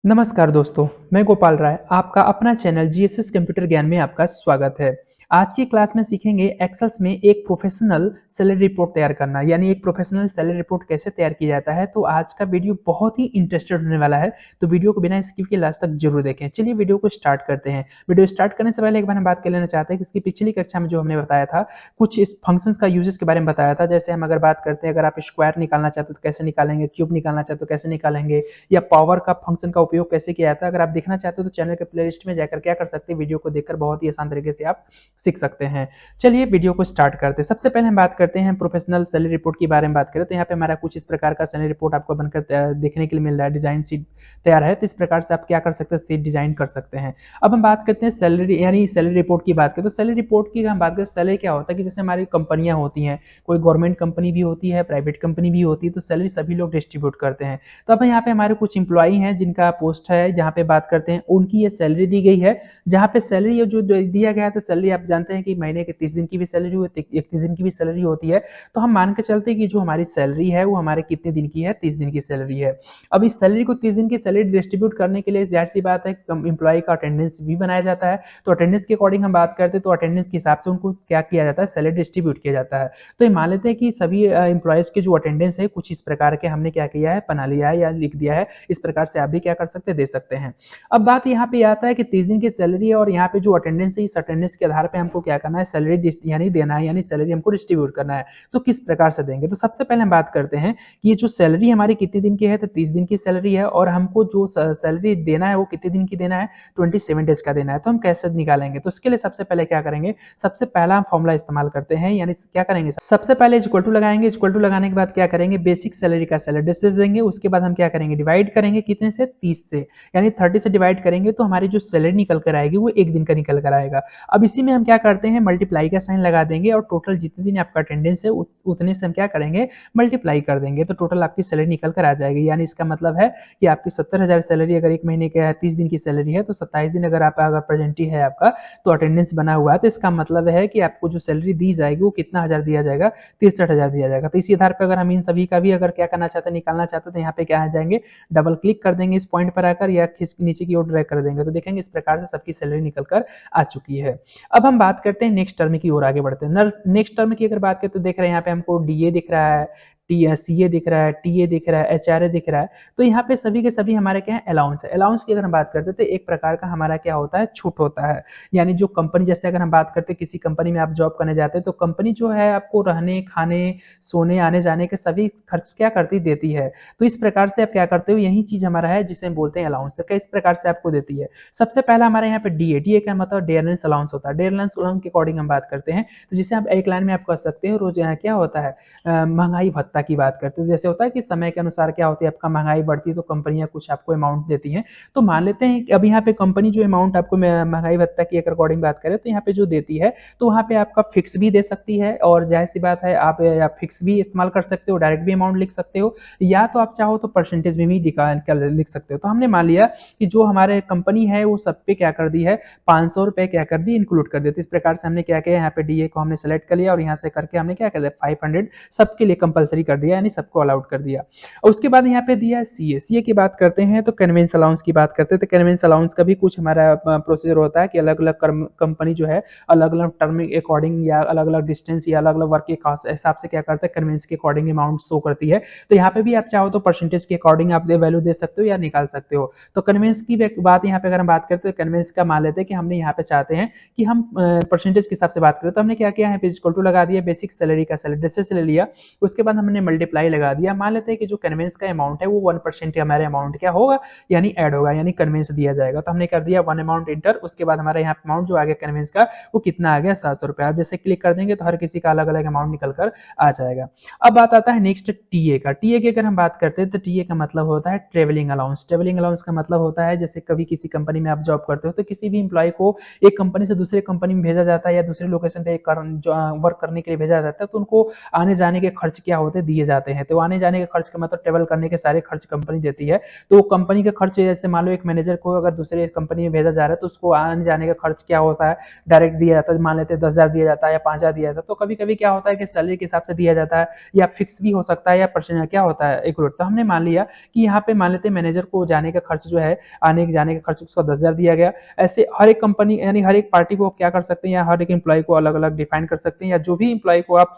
नमस्कार दोस्तों, मैं गोपाल राय, आपका अपना चैनल जीएसएस कंप्यूटर ज्ञान में आपका स्वागत है। आज की क्लास में सीखेंगे एक्सेल्स में एक प्रोफेशनल सैलरी रिपोर्ट तैयार करना, यानी एक प्रोफेशनल सैलरी रिपोर्ट कैसे तैयार किया जाता है। तो आज का वीडियो बहुत ही इंटरेस्टेड होने वाला है, तो वीडियो को बिना स्किप किए लास्ट तक जरूर देखें। चलिए वीडियो को स्टार्ट करते हैं। वीडियो स्टार्ट करने से पहले एक बार हम बात कर लेना चाहते हैं कि इसकी पिछली कक्षा में जो हमने बताया था, कुछ इस फंक्शंस का यूजेस के बारे में बताया था। जैसे हम अगर बात करते हैं, अगर आप स्क्वायर निकालना चाहते हो तो कैसे निकालेंगे, क्यूब निकालना चाहते हो कैसे निकालेंगे, या पावर का फंक्शन का उपयोग कैसे किया जाता है। अगर आप देखना चाहते हो तो चैनल के प्लेलिस्ट में जाकर क्या कर सकते हैं, वीडियो को देखकर बहुत ही आसान तरीके से आप सीख सकते हैं। चलिए वीडियो को स्टार्ट करते हैं। सबसे पहले हम बात करते हैं प्रोफेशनल सैलरी रिपोर्ट के बारे में बात करें तो यहाँ पे हमारा कुछ इस प्रकार का सैलरी रिपोर्ट आपको बनकर देखने के लिए मिल रहा है। डिजाइन शीट तैयार है, तो इस प्रकार से आप क्या कर सकते हैं, शीट डिजाइन कर सकते हैं। अब हम बात करते हैं सैलरी यानी सैलरी रिपोर्ट की बात करें तो सैलरी रिपोर्ट की हम बात करें, सैलरी क्या होता है कि जैसे हमारी कंपनियां होती हैं, कोई गवर्नमेंट कंपनी भी होती है, प्राइवेट कंपनी भी होती है, तो सैलरी सभी लोग डिस्ट्रीब्यूट करते हैं। तो अब यहाँ पे हमारे कुछ इंप्लॉई हैं जिनका पोस्ट है, जहाँ पे बात करते हैं उनकी ये सैलरी दी गई है। जहाँ पे सैलरी जो दिया गया है, तो सैलरी आप जानते हैं कि महीने के 30 दिन की भी सैलरी होती है, 31 दिन की भी सैलरी होती है। तो हम मान के चलते हैं कि जो हमारी सैलरी है वो हमारे कितने दिन की है, 30 दिन की सैलरी है। अब इस सैलरी को 30 दिन की सैलरी डिस्ट्रीब्यूट करने के लिए जाहिर सी बात है इंप्लॉय का अटेंडेंस भी बनाया जाता है। तो अटेंडेंस के अकॉर्डिंग हम बात करते हैं तो अटेंडेंस के हिसाब से उनको क्या किया जाता है, सैलरी डिस्ट्रीब्यूट किया जाता है। तो ये मान लेते हैं कि सभी इंप्लॉयज के जो अटेंडेंस है कुछ इस प्रकार के हमने क्या किया है, बना लिया है या लिख दिया है। इस प्रकार से आप भी क्या कर सकते हैं, दे सकते हैं। अब बात यहाँ पे आता है कि 30 दिन की सैलरी है और यहाँ पे जो अटेंडेंस है, इस अटेंडेंस के आधार पे हमको क्या करना है, सैलरी यानी देना है, यानी सैलरी हमको डिस्ट्रीब्यूट करना है। तो किस प्रकार से देंगे, तो सबसे पहले हम बात करते हैं कि ये जो सैलरी हमारी कितने दिन की है, तो 30 दिन की सैलरी है और हमको जो सैलरी देना है वो कितने दिन की देना है, 27 डेज का देना है। तो हम कैसे निकालेंगे, तो उसके लिए सबसे पहले क्या करेंगे, सबसे पहला हम फॉर्मूला इस्तेमाल करते हैं, यानी क्या करेंगे, सबसे पहले इक्वल टू लगाएंगे। इक्वल टू लगाने के बाद क्या करेंगे, बेसिक सैलरी का सैलरी डिस्टेंस देंगे। उसके बाद हम क्या करेंगे, डिवाइड करेंगे कितने से, 30 से, यानी 30 से डिवाइड करेंगे तो हमारी जो सैलरी निकल कर आएगी वो एक दिन का निकल कर आएगा। अब इसी में हम क्या करते हैं, मल्टीप्लाई का साइन लगा देंगे और टोटल जितने दिन आपका अटेंडेंस है उतने से हम क्या करेंगे, मल्टीप्लाई कर देंगे, तो टोटल आपकी सैलरी निकल कर आ जाएगी। यानी इसका मतलब है कि आपकी 70,000 सैलरी अगर एक महीने का 30 दिन की सैलरी है, तो 27 दिन अगर आप अगर प्रेजेंट ही है आपका, तो अटेंडेंस बना हुआ है, तो इसका मतलब है कि आपको जो सैलरी दी जाएगी वो कितना हजार दिया जाएगा, 63,000 दिया जाएगा। तो इसी आधार पर अगर हम इन सभी का भी अगर क्या करना चाहते हैं, निकालना चाहते हैं, तो यहाँ पे क्या आ जाएंगे, डबल क्लिक कर देंगे इस पॉइंट पर आकर या खींच नीचे की ओर ड्रैग कर देंगे, तो देखेंगे इस प्रकार से सबकी सैलरी निकल कर आ चुकी है। अब हम बात करते हैं नेक्स्ट टर्म की ओर आगे बढ़ते हैं। नेक्स्ट टर्म की अगर बात करें तो देख रहे हैं यहाँ पे हमको डीए दिख रहा है, सीए दिख रहा है, टीए दिख रहा है, एचआरए दिख रहा है। तो यहाँ पे सभी के सभी हमारे क्या है, अलाउंस है। अलाउंस की अगर हम बात करते हैं तो एक प्रकार का हमारा क्या होता है, छूट होता है। यानी जो कंपनी, जैसे अगर हम बात करते हैं किसी कंपनी में आप जॉब करने जाते हैं तो कंपनी जो है आपको रहने, खाने, सोने, आने जाने के सभी खर्च क्या करती देती है। तो इस प्रकार से आप क्या करते हो, यही चीज हमारा है जिसे हम बोलते हैं अलाउंस। तो किस प्रकार से आपको देती है, सबसे पहला हमारे यहाँ पे डीए। डीए का मतलब डे अर्निंग्स अलाउंस होता है। डे अर्निंग्स अलाउंस के अकॉर्डिंग हम बात करते हैं तो जिसे आप एक लाइन में आप कह सकते हो, रोज यहाँ क्या होता है, महंगाई भत्ता की बात करते हैं। जैसे होता है कि समय के अनुसार क्या होती है, आपका महंगाई बढ़ती है तो कंपनियां कुछ आपको अमाउंट देती हैं। तो मान लेते हैं कि अब यहाँ पे कंपनी जो अमाउंट आपको महंगाई भत्ता की अकॉर्डिंग बात करें तो यहाँ पे जो देती है, तो वहाँ पे आपका फिक्स भी दे सकती है और जाहिर सी बात है आप या फिक्स भी इस्तेमाल कर सकते हो, डायरेक्ट भी अमाउंट लिख सकते हो, या तो आप चाहो तो परसेंटेज में भी लिख सकते हो। तो हमने मान लिया कि जो हमारे कंपनी है वो सब पे क्या कर दी है, 500 रुपए क्या कर दी, इंक्लूड कर दिया। तो इस प्रकार से हमने क्या किया, यहाँ पे डीए को हमने सेलेक्ट कर लिया और यहाँ से करके हमने क्या कर दिया, 500 सबके लिए कंपलसरी कर दिया, यानी सबको अलाउड कर दिया। और उसके बाद यहाँ पे दिया सीए। सीए की बात करते हैं तो कन्वेंस अलाउंस की बात करते हैं। तो कन्वेंस अलाउंस का भी कुछ हमारा प्रोसीजर होता है कि अलग अलग कंपनी जो है अलग अलग टर्म के अकॉर्डिंग या अलग अलग डिस्टेंस या अलग अलग वर्क के हिसाब से क्या करते हैं, कन्वेंस के अकॉर्डिंग अमाउंट शो करती है। तो यहाँ पे भी आप चाहो तो परसेंटेज के अकॉर्डिंग आप वैल्यू दे सकते हो या निकाल सकते हो। तो कन्वेंस की बात यहाँ पे अगर हम बात करते हैं, कन्वेंस का मान लेते हैं कि हमने यहाँ पे चाहते हैं कि हम परसेंटेज के हिसाब से बात करें, तो हमने क्या किया, यहाँ पे इक्वल टू लगा दिया, बेसिक सैलरी का सैलरी से ले लिया। उसके बाद हमने मल्टीप्लाई लगा दिया। मान लेते हैं कि जो कन्वेंस का अमाउंट है वो 1% हमारे अमाउंट क्या होगा, यानी ऐड होगा, यानी कन्वेंस दिया जाएगा। तो हमने कर दिया 1 अमाउंट इंटर। उसके बाद हमारे यहाँ अमाउंट जो आ गया कन्वेंस का वो कितना आ गया, 700 रुपये। आप जैसे क्लिक कर देंगे तो हर किसी का अलग अलग अमाउंट निकल कर आ जाएगा। अब बात आता है नेक्स्ट टीए का। टीए की अगर हम बात करते हैं तो टीए का मतलब होता है ट्रेवलिंग अलाउंस। ट्रेवलिंग अलाउंस का मतलब होता है जैसे कभी किसी कंपनी में आप जॉब करते हो तो किसी भी इंप्लॉय को एक कंपनी से दूसरे कंपनी में भेजा जाता है या दूसरे लोकेशन पे वर्क करने के लिए भेजा जाता है, तो उनको आने जाने के खर्च क्या होते हैं दिए जाते हैं। तो आने जाने के खर्च का मतलब ट्रेवल करने के सारे खर्च कंपनी देती है। तो कंपनी के खर्च जैसे मान लो एक मैनेजर को अगर दूसरे कंपनी में भेजा जा रहा है तो उसको आने जाने का खर्च क्या होता है, डायरेक्ट दिया जाता है, मान लेते हैं 10,000 दिया जाता है या 5,000 दिया जाता है। तो कभी कभी क्या होता है कि सैलरी के हिसाब से दिया जाता है, या फिक्स भी हो सकता है, या परसेंट क्या होता है एक तो हमने मान लिया कि यहाँ पे मान लेते हैं मैनेजर को जाने का खर्च जो है, आने जाने का खर्च उसका 10,000 दिया गया। ऐसे हर एक कंपनी यानी हर एक पार्टी को क्या कर सकते हैं, या हर एक एम्प्लॉय को अलग अलग डिफाइन कर सकते हैं, या जो भी एम्प्लॉय को आप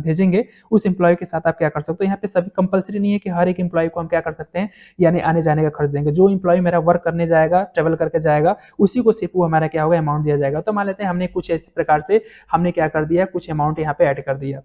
भेजेंगे उस एम्प्लॉय के साथ आप क्या कर सकते हो। यहाँ पे सभी कंपलसरी नहीं है कि हर एक एम्प्लॉय को हम क्या कर सकते हैं, यानी आने जाने का खर्च देंगे। जो एम्प्लॉय मेरा वर्क करने जाएगा, ट्रेवल करके जाएगा, उसी को सिर्फ वो हमारा क्या होगा, अमाउंट दिया जाएगा। तो मान लेते हैं हमने कुछ इस प्रकार से हमने क्या कर दिया, कुछ अमाउंट यहाँ पे ऐड कर दिया।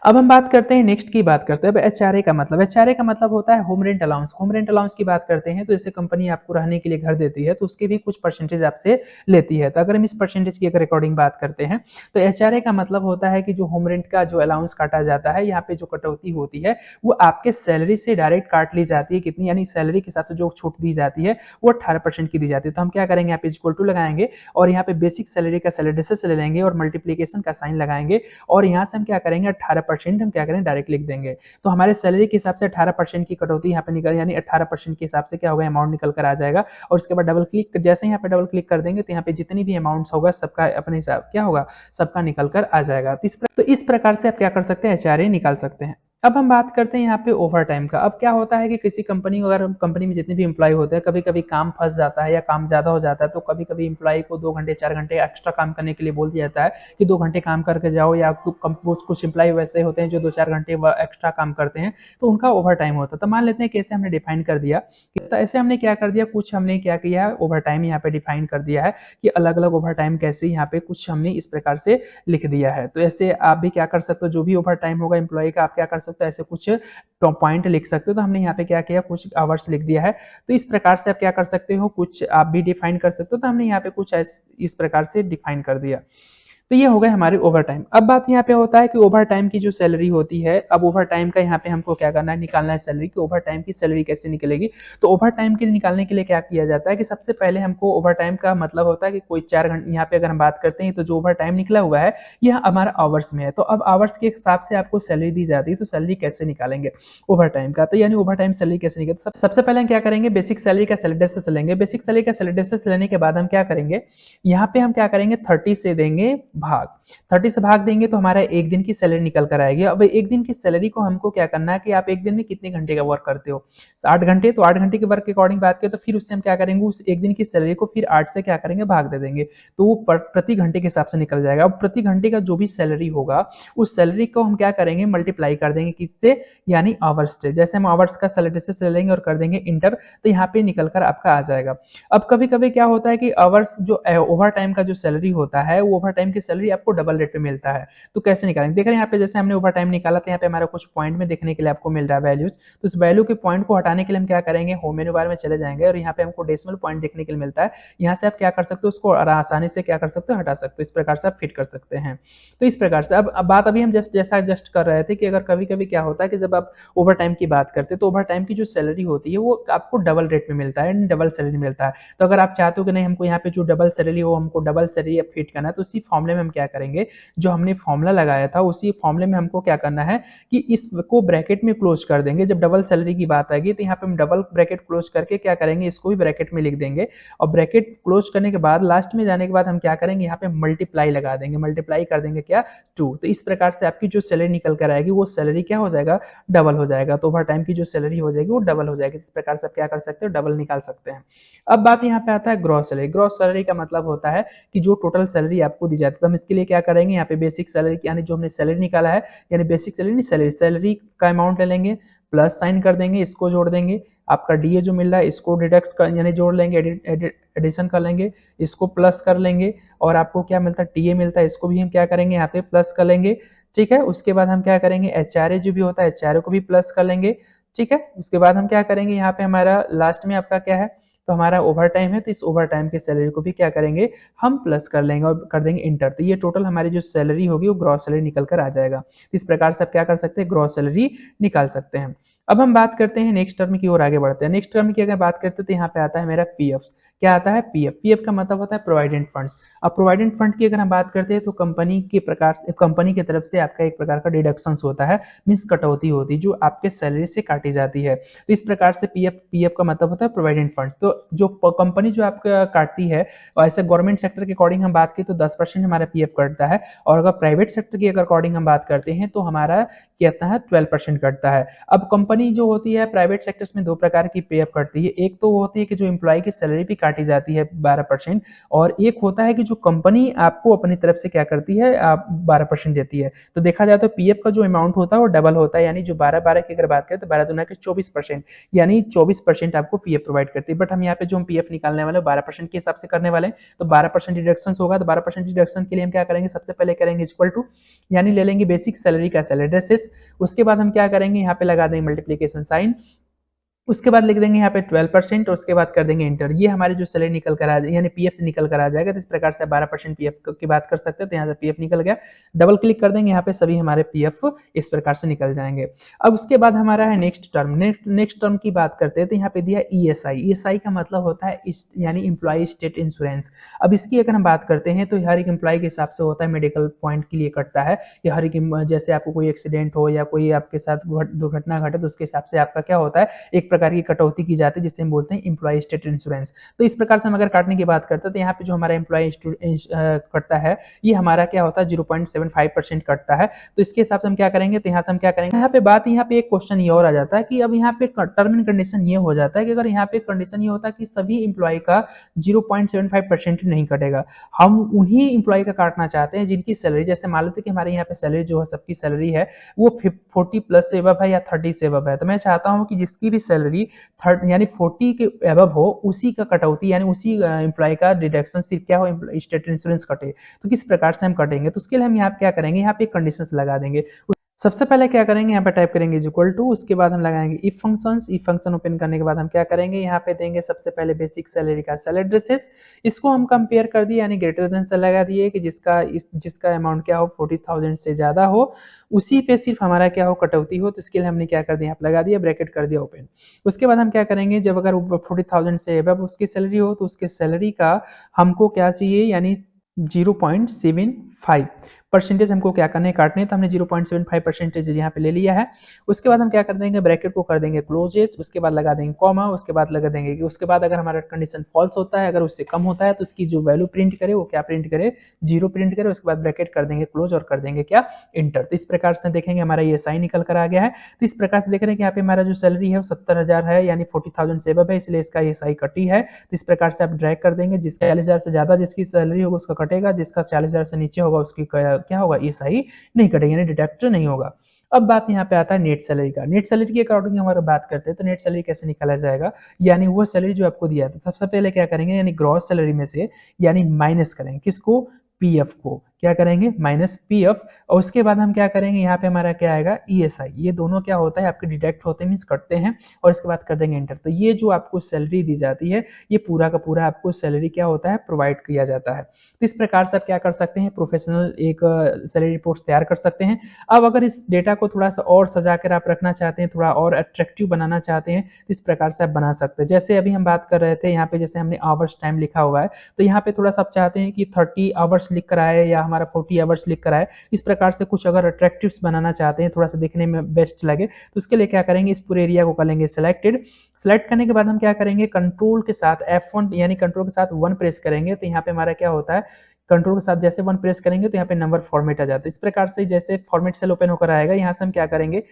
अब हम बात करते हैं, नेक्स्ट की बात करते हैं। अब एचआरए का मतलब, एचआरए का मतलब होता है home rent allowance. Home rent allowance की बात करते हैं तो जैसे कंपनी आपको रहने के लिए घर देती है तो उसके भी कुछ परसेंटेज आपसे लेती है। तो अगर हम इस परसेंटेज की अगर रिकॉर्डिंग बात करते हैं तो एचआरए का मतलब होता है कि जो होम रेंट का जो अलाउंस काटा जाता है, यहाँ पे जो कटौती होती है वो आपके सैलरी से डायरेक्ट काट ली जाती है। कितनी, यानी सैलरी के हिसाब से जो छूट दी जाती है वो 18% की दी जाती है। तो हम क्या करेंगे, यहाँ पे इक्वल टू लगाएंगे और यहाँ पे बेसिक सैलरी का सैलरी से ले लेंगे और मल्टीप्लीकेशन का साइन लगाएंगे और यहाँ से हम क्या करेंगे 18% हम क्या करें डायरेक्ट लिख देंगे। तो हमारे सैलरी के हिसाब से 18% की कटौती यहाँ पे निकल, यानी 18% के हिसाब से क्या होगा, अमाउंट निकल कर आ जाएगा। और उसके बाद डबल क्लिक, जैसे यहाँ पे डबल क्लिक कर देंगे तो यहाँ पे जितनी भी अमाउंट्स होगा सबका अपने हिसाब क्या होगा, सबका निकल कर आ जाएगा। तो इस प्रकार से आप क्या कर सकते हैं, एचआरए निकाल सकते हैं। अब हम बात करते हैं यहाँ पे ओवर टाइम का। अब क्या होता है कि किसी कंपनी को, अगर कंपनी में जितने भी एम्प्लॉय होते हैं, कभी कभी काम फंस जाता है या काम ज्यादा हो जाता है तो कभी कभी एम्प्लॉय को 2 घंटे 4 घंटे एक्स्ट्रा काम करने के लिए बोल दिया जाता है कि 2 घंटे काम करके जाओ। या कुछ एम्प्लॉय वैसे होते हैं जो 2-4 घंटे एक्स्ट्रा काम करते हैं तो उनका ओवर टाइम होता है। तो मान लेते हैं कैसे हमने डिफाइन कर दिया, तो ऐसे हमने क्या कर दिया, कुछ हमने क्या किया है, ओवर टाइम यहाँ पे डिफाइन कर दिया है कि अलग अलग ओवर टाइम कैसे, यहाँ पे कुछ हमने इस प्रकार से लिख दिया है। तो ऐसे आप भी क्या कर सकते हो, जो भी ओवर टाइम होगा एम्प्लॉय का आप क्या कर सकते हो, ऐसे कुछ पॉइंट लिख सकते हो। तो हमने यहाँ पे क्या किया, कुछ आवर्स लिख दिया है। तो इस प्रकार से आप क्या कर सकते हो, कुछ आप भी डिफाइन कर सकते हो। तो हमने यहाँ पे कुछ इस प्रकार से डिफाइन कर दिया। तो ये हो गए हमारे ओवर टाइम। अब बात यहाँ पे होता है कि ओवर टाइम की जो सैलरी होती है, अब ओवर टाइम का यहाँ पे हमको क्या करना है, निकालना है सैलरी की। ओवर टाइम की सैलरी कैसे निकलेगी, तो ओवर टाइम के निकालने के लिए क्या किया जाता है कि सबसे पहले हमको ओवर टाइम का मतलब होता है कि कोई 4 घंटे, यहाँ पे अगर हम बात करते हैं तो जो ओवर टाइम निकला हुआ है यह हमारा आवर्स में है। तो अब आवर्स के हिसाब से आपको सैलरी दी जाती है। तो सैलरी कैसे निकालेंगे ओवर टाइम का, तो यानी ओवर टाइम सैलरी कैसे निकले, तो सबसे पहले हम क्या करेंगे, बेसिक सैलरी का सैलरी से चलेंगे। बेसिक सैलरी का सैलरी से लेने के बाद हम क्या करेंगे, यहाँ पे हम क्या करेंगे 30 से देंगे भाग, 30 से भाग देंगे तो हमारा एक दिन की सैलरी निकल कर आएगी। अब एक दिन की सैलरी को हमको क्या करना है कि आप एक दिन में कितने घंटे का वर्क करते हो, 8 घंटे। तो 8 घंटे के वर्क के अकॉर्डिंग बात करें तो फिर उससे हम क्या करेंगे, उस एक दिन की सैलरी को फिर 8 से क्या करेंगे भाग दे देंगे। तो वो प्रति घंटे के हिसाब से निकल जाएगा। अब प्रति घंटे का जो भी सैलरी होगा उस सैलरी को हम क्या करेंगे मल्टीप्लाई कर देंगे किससे, यानी आवर्स से। जैसे हम आवर्स का सैलरी से लेंगे और कर देंगे इंटर, तो यहाँ पे निकल कर आपका आ जाएगा। अब कभी कभी क्या होता है कि आवर्स जो ओवर टाइम का जो सैलरी होता है वो ओवर टाइम की सैलरी आपको डबल रेट पे मिलता है। तो कैसे निकालेंगे, देख रहे हैं यहाँ पे जैसे हमने ओवर टाइम निकाला तो यहाँ पे हमारा कुछ पॉइंट में देखने के लिए आपको मिल रहा है वैल्यूज। तो इस वैल्यू के पॉइंट को हटाने के लिए हम क्या करेंगे, होम मेनू बार में चले जाएंगे और यहाँ पे हमको डेसिमल पॉइंट देखने के लिए मिलता है। यहाँ से आप क्या कर सकते हो, उसको आसानी से क्या कर सकते हो, हटा सकते हो। इस प्रकार से आप फिट कर सकते हैं। तो इस प्रकार से अब बात अभी हम जस्ट कर रहे थे कि अगर कभी कभी क्या होता है कि जब आप ओवर टाइम की बात करते हैं तो ओवर टाइम की जो सैलरी होती है वो आपको डबल रेट में मिलता है, डबल सैलरी मिलता है। तो अगर आप चाहते हो कि नहीं हमको यहाँ पे जो डबल सैलरी हो हमको डबल सैलरी फिट करना है, तो उसी फॉर्मूले में हम क्या करेंगे, जो हमने फॉर्मूला लगाया था उसी फॉर्मूले में हमको क्या करना है कि इसको ब्रैकेट में क्लोज कर देंगे। जब डबल सैलरी की बात आएगी तो यहाँ पे हम डबल ब्रैकेट क्लोज करके क्या करेंगे, इसको भी ब्रैकेट में लिख देंगे। और ब्रैकेट क्लोज करने के बाद लास्ट में जाने के बाद हम क्या करेंगे, यहाँ पे मल्टीप्लाई लगा देंगे, मल्टीप्लाई कर देंगे क्या 2। तो इस प्रकार से आपकी जो सैलरी निकल कर आएगी वो सैलरी क्या हो जाएगा, डबल हो जाएगा। तो ओवर टाइम की जो सैलरी हो जाएगी वो डबल हो जाएगी। इस प्रकार से आप क्या कर सकते हो, डबल निकाल सकते हैं। अब बात यहाँ पे आता है ग्रॉस सैलरी। ग्रॉस सैलरी का मतलब होता है कि जो टोटल सैलरी आपको दी जाती है। तो हम इसके लिए क्या करेंगे, यहाँ पे बेसिक सैलरी यानी जो हमने सैलरी निकाला है, यानी बेसिक सैलरी नहीं सैलरी, सैलरी का अमाउंट ले लेंगे, प्लस साइन कर देंगे, इसको जोड़ देंगे। आपका डीए जो मिल रहा है इसको डिडक्ट कर यानी जोड़ लेंगे, एडिशन कर लेंगे, इसको प्लस कर लेंगे। और आपको क्या मिलता है, टीए मिलता है, इसको भी हम क्या करेंगे यहाँ पे प्लस कर लेंगे। ठीक है, उसके बाद हम क्या करेंगे, एचआरए जो भी होता है एचआरए को भी प्लस कर लेंगे। ठीक है, उसके बाद हम क्या करेंगे, यहाँ पे हमारा लास्ट में आपका क्या है, तो हमारा ओवर टाइम है, तो इस ओवर टाइम के सैलरी को भी क्या करेंगे हम प्लस कर लेंगे और कर देंगे इंटर। तो ये टोटल हमारी जो सैलरी होगी वो ग्रॉस सैलरी निकल कर आ जाएगा। इस प्रकार से आप क्या कर सकते हैं, ग्रॉस सैलरी निकाल सकते हैं। अब हम बात करते हैं नेक्स्ट टर्म की ओर आगे बढ़ते हैं। नेक्स्ट टर्म की अगर बात करते हैं तो यहाँ पे आता है मेरा पीएफ। क्या आता है? पीएफ। पीएफ का मतलब होता है प्रोविडेंट फंड्स। अब प्रोविडेंट फंड की अगर हम बात करते हैं तो कंपनी की तरफ से आपका एक प्रकार का डिडक्शंस होता है, मीन्स कटौती होती है जो आपके सैलरी से काटी जाती है। तो इस प्रकार से पीएफ पीएफ का मतलब होता है प्रोविडेंट फंड्स। तो जो कंपनी जो आपका काटती है, और ऐसे गवर्नमेंट सेक्टर के अकॉर्डिंग हम बात करें तो 10% हमारा पीएफ कटता है, और अगर प्राइवेट सेक्टर की अगर अकॉर्डिंग हम बात करते हैं तो हमारा कहता है 12% कटता है। अब कंपनी जो होती है प्राइवेट सेक्टर्स में दो प्रकार की पे अप करती है। एक तो वो होती है कि जो एम्प्लॉय की सैलरी भी काटी जाती है 12%, और एक होता है कि जो कंपनी आपको अपनी तरफ से क्या करती है, 12% देती है। तो देखा जाए तो पीएफ का जो अमाउंट होता है वो डबल होता है, यानी जो 12-12 की अगर बात करें तो 12 दूना के 24%, यानी 24% आपको पीएफ प्रोवाइड करती है। बट हम यहाँ पे जो हम पीएफ निकालने वाले 12% के हिसाब से करने वाले हैं, तो 12% डिडक्शन होगा। तो 12% डिडक्शन के लिए हम क्या करेंगे, सबसे पहले करेंगे इक्वल टू, यानी ले लेंगे बेसिक सैलरी का सैलरी ड्रेसेस। उसके बाद हम क्या करेंगे, यहाँ पे लगा देंगे मल्टीप्लीकेशन साइन, उसके बाद लिख देंगे यहाँ पे 12%, और उसके बाद कर देंगे इंटर। ये हमारी जो सैलरी निकल कर आ जाए, यानी पीएफ निकल कर आ जाएगा। तो इस प्रकार से 12% पीएफ की बात कर सकते हैं। तो यहाँ से पीएफ निकल गया, डबल क्लिक कर देंगे, यहाँ पे सभी हमारे पीएफ इस प्रकार से निकल जाएंगे। अब उसके बाद हमारा है नेक्स्ट टर्म। नेक्स्ट टर्म की बात करते हैं तो यहाँ पे दिया ईएसआई। ईएसआई का मतलब होता है यानी एम्प्लॉय स्टेट इंश्योरेंस। अब इसकी अगर हम बात करते हैं तो हर एक एम्प्लॉय के हिसाब से होता है, मेडिकल पॉइंट के लिए कटता है। या हर एक जैसे आपको कोई एक्सीडेंट हो या कोई आपके साथ दुर्घटना घटे तो उसके हिसाब से आपका क्या होता है, एक प्रकार की कटौती की जाती है, जिसे हम बोलते हैं एम्प्लॉय स्टेट इंश्योरेंस। तो इस प्रकार से हम अगर काटने की बात करते हैं तो यहाँ पे जो हमारा एम्प्लॉय कटता है, ये हमारा क्या होता है 0.75% कटता है। तो इसके हिसाब से हम क्या करेंगे, तो यहाँ से हम क्या करेंगे, यहाँ पे एक क्वेश्चन ये और आ जाता है कि अब यहाँ पे टर्म एंड कंडीशन ये हो जाता है कि अगर यहाँ पे कंडीशन ये होता है कि सभी एम्प्लॉय का 0.75% नहीं कटेगा, हम उन्हीं एम्प्लॉय का काटना चाहते हैं जिनकी सैलरी, जैसे मान लेते हैं कि हमारे यहाँ पे सैलरी जो है, सबकी सैलरी है वो 40 प्लस से एबव है या 30 से एबव है। तो मैं चाहता हूँ कि जिसकी भी सैलरी यानी 40 के एबव हो, उसी का कटौती, यानी उसी एम्प्लॉय का डिडक्शन सिर्फ क्या हो, स्टेट इंश्योरेंस कटे। तो किस प्रकार से हम कटेंगे, तो उसके लिए हम यहाँ क्या करेंगे, यहाँ पे कंडीशंस लगा देंगे। सबसे पहले क्या करेंगे, यहाँ पे टाइप करेंगे इज इक्वल टू, उसके बाद हम लगाएंगे if functions. If function open करने के बाद हम क्या करेंगे, यहाँ पे देंगे सबसे पहले बेसिक सैलरी का सैलरी ड्रेसेस। इसको हम कंपेयर कर दिए, यानी ग्रेटर देन से लगा दिए कि जिसका अमाउंट क्या हो 40,000 से ज्यादा हो, उसी पे सिर्फ हमारा क्या हो, कटौती हो। तो इसके लिए हमने क्या कर दिया, यहाँ पे लगा दिया ब्रैकेट कर दिया ओपन। उसके बाद हम क्या करेंगे, जब अगर 40,000 से एबव उसकी सैलरी हो तो उसके सैलरी का हमको क्या चाहिए, यानी 0.75 परसेंटेज हमको क्या करने काटने, तो हमने 0.75 परसेंटेज यहाँ पे ले लिया है। उसके बाद हम क्या कर देंगे, ब्रैकेट को कर देंगे क्लोजेस, उसके बाद लगा देंगे कॉमा, उसके बाद लगा देंगे कि उसके बाद अगर हमारा कंडीशन फॉल्स होता है, अगर उससे कम होता है तो उसकी जो वैल्यू प्रिंट करे वो क्या प्रिंट करे, 0 प्रिंट करे। उसके बाद ब्रैकेट कर देंगे क्लोज और कर देंगे क्या, इंटर। तो इस प्रकार से देखेंगे हमारा ये साइन निकल कर आ गया है। तो इस प्रकार से देख रहे हैं कि यहाँ पे हमारा जो सैलरी है वो 70,000 है, यानी 40,000 से अबव है, इसलिए इसका ये साई कटी है। तो इस प्रकार से आप ड्रैग कर देंगे, जिसका 40,000 से ज्यादा जिसकी सैलरी होगा उसका कटेगा, जिसका 40,000 से नीचे होगा उसकी क्या होगा, ये सही नहीं कटेगा, यानी डिडक्ट नहीं होगा। अब बात यहाँ पे आता है नेट सैलरी का। नेट सैलरी के अकॉर्डिंग हमारा बात करते हैं तो नेट सैलरी कैसे निकाला जाएगा, यानी वो सैलरी जो आपको दिया था, सबसे पहले क्या करेंगे, यानी ग्रॉस सैलरी में से यानी माइनस करेंगे किसको, पीएफ को। क्या करेंगे, माइनस पीएफ। और उसके बाद हम क्या करेंगे, यहाँ पे हमारा क्या आएगा, ईएसआई। ये दोनों क्या होता है, आपके डिडक्ट होते हैं, मीन्स कटते हैं, और इसके बाद कर देंगे एंटर। तो ये जो आपको सैलरी दी जाती है, ये पूरा का पूरा आपको सैलरी क्या होता है, प्रोवाइड किया जाता है। तो इस प्रकार से आप क्या कर सकते हैं, प्रोफेशनल एक सैलरी रिपोर्ट तैयार कर सकते हैं। अब अगर इस डेटा को थोड़ा सा और सजा कर आप रखना चाहते हैं, थोड़ा और अट्रैक्टिव बनाना चाहते हैं, तो इस प्रकार से आप बना सकते हैं। जैसे अभी हम बात कर रहे थे, यहाँ पे जैसे हमने आवर्स टाइम लिखा हुआ है, तो यहाँ पे थोड़ा सा आप चाहते हैं कि 30 आवर्स लिख कर आए या हमारा 40 आवर्स लिख कर आए। इस प्रकार से कुछ अगर अट्रैक्टिव्स बनाना चाहते हैं, थोड़ा सा दिखने में बेस्ट लगे, तो उसके लिए क्या करेंगे, इस पूरे एरिया को कर लेंगे सिलेक्टेड। सेलेक्ट करने के बाद हम क्या करेंगे, कंट्रोल के साथ F1, यानी कंट्रोल के साथ 1 प्रेस करेंगे, तो यहाँ पे हमारा क्या होता है, कंट्रोल के साथ जैसे 1 प्रेस करेंगे तो यहाँ पे नंबर फॉर्मेट आ जाता है। इस प्रकार से जैसे फॉर्मेट सेल ओपन होकर आएगा, यहाँ से हम क्या करेंगे,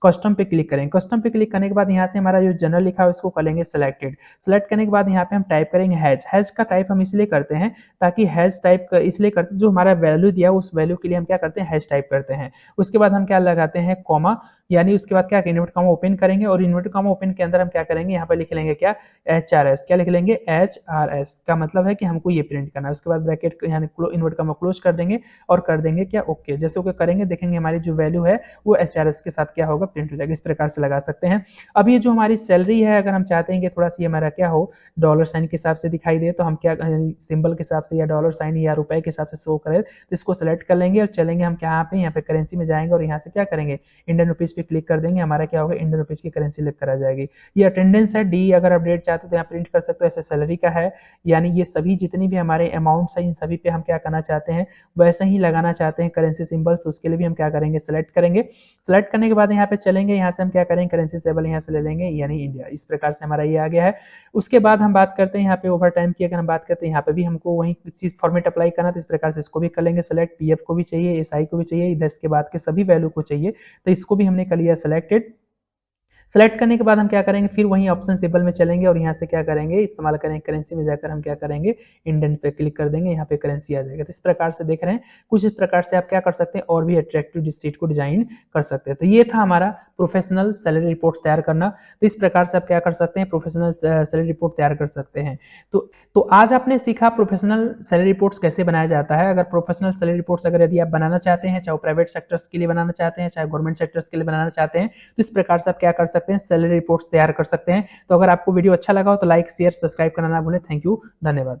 कस्टम पे क्लिक करेंगे। कस्टम पे क्लिक करने के बाद यहाँ से हमारा जो जनरल लिखा है उसको कर लेंगे सिलेक्टेड। सेलेक्ट करने के बाद यहाँ पे हम टाइप करेंगे हैज। हैज का टाइप हम इसलिए करते हैं ताकि हैज टाइप इसलिए करते, जो हमारा वैल्यू दिया उस वैल्यू के लिए हम क्या करते हैं, हैज टाइप करते हैं। उसके बाद हम क्या लगाते हैं, कॉमा, यानी उसके बाद क्या इन्वर्ट कॉमा ओपन करेंगे, और इन्वर्ट कॉमा ओपन के अंदर हम क्या करेंगे, यहाँ पे लिख लेंगे क्या, HRS। क्या लिख लेंगे, HRS का मतलब है कि हमको ये प्रिंट करना है। उसके बाद ब्रैकेट यानी इन्वर्ट कॉमा क्लोज कर देंगे और कर देंगे क्या, ओके। जैसे ओके करेंगे, देखेंगे हमारी जो वैल्यू है वो HRS के साथ क्या होगा, प्रिंट हो जाएगा। इस प्रकार से लगा सकते हैं। अब ये जो हमारी सैलरी है, अगर हम चाहते हैं कि थोड़ा सा हमारा क्या हो, डॉलर साइन के हिसाब से दिखाई दे, तो हम क्या सिंबल के हिसाब से या डॉलर साइन या रुपए के हिसाब से शो करें, तो इसको सेलेक्ट कर लेंगे और चलेंगे हम यहाँ पे करेंसी में जाएंगे और यहाँ से क्या करेंगे, इंडियन रुपीज पे क्लिक कर देंगे, हमारा क्या होगा, इंडियन रुपीज़ की करेंसी लिख कर आ जाएगी। ये अटेंडेंस है। डी अगर अपडेट चाहते हो तो यहाँ प्रिंट कर सकते हो, ऐसे सैलरी का है। यानी ये सभी जितनी भी हमारे अमाउंट्स हैं इन सभी पे हम क्या करना चाहते हैं, वैसे ही लगाना चाहते हैं करेंसी सिंबल्स। उसके लिए भी हम क्या करेंगे, सेलेक्ट करेंगे। सेलेक्ट करने के बाद यहाँ पे चलेंगे, यहाँ से हम क्या करेंगे, करेंसी सिंबल यहाँ से ले लेंगे यानी इंडिया। इस प्रकार से हमारा ये आ गया है। उसके बाद हम बात करते हैं यहाँ पे ओवर टाइम की, अगर हम बात करते हैं यहाँ पे भी हमको वही चीज़ फॉर्मेट अप्लाई करना, तो इस प्रकार से इसको भी कर लेंगे सेलेक्ट। पीएफ को भी चाहिए, एसआई को भी चाहिए, 10 के बाद के सभी वैल्यू को चाहिए, तो इसको भी हमने कर लिया सेलेक्टेड। सेलेक्ट करने के बाद हम क्या करेंगे, फिर वहीं ऑप्शन सिंबल में चलेंगे और यहाँ से क्या करेंगे, इस्तेमाल करेंगे करेंसी में जाकर हम क्या करेंगे, इंडियन पे क्लिक कर देंगे, यहाँ पे करेंसी आ जाएगा। तो इस प्रकार से देख रहे हैं, कुछ इस प्रकार से आप क्या कर सकते हैं, और भी अट्रैक्टिव शीट को डिजाइन कर सकते हैं। तो ये था हमारा प्रोफेशनल सैलरी रिपोर्ट तैयार करना। तो इस प्रकार से आप क्या कर सकते हैं, प्रोफेशनल सैलरी रिपोर्ट तैयार कर सकते हैं। तो आज आपने सीखा प्रोफेशनल सैलरी रिपोर्ट्स कैसे बनाया जाता है। अगर प्रोफेशनल सैलरी रिपोर्ट्स अगर यदि आप बनाना चाहते हैं, चाहे वो प्राइवेट सेक्टर्स के लिए बनाना चाहते हैं, चाहे गवर्नमेंट सेक्टर्स के लिए बनाना चाहते हैं, तो इस प्रकार से आप क्या कर सकते हैं, सैलरी रिपोर्ट्स तैयार कर सकते हैं। तो अगर आपको वीडियो अच्छा लगा हो तो लाइक शेयर सब्सक्राइब करना ना भूलें। थैंक यू, धन्यवाद।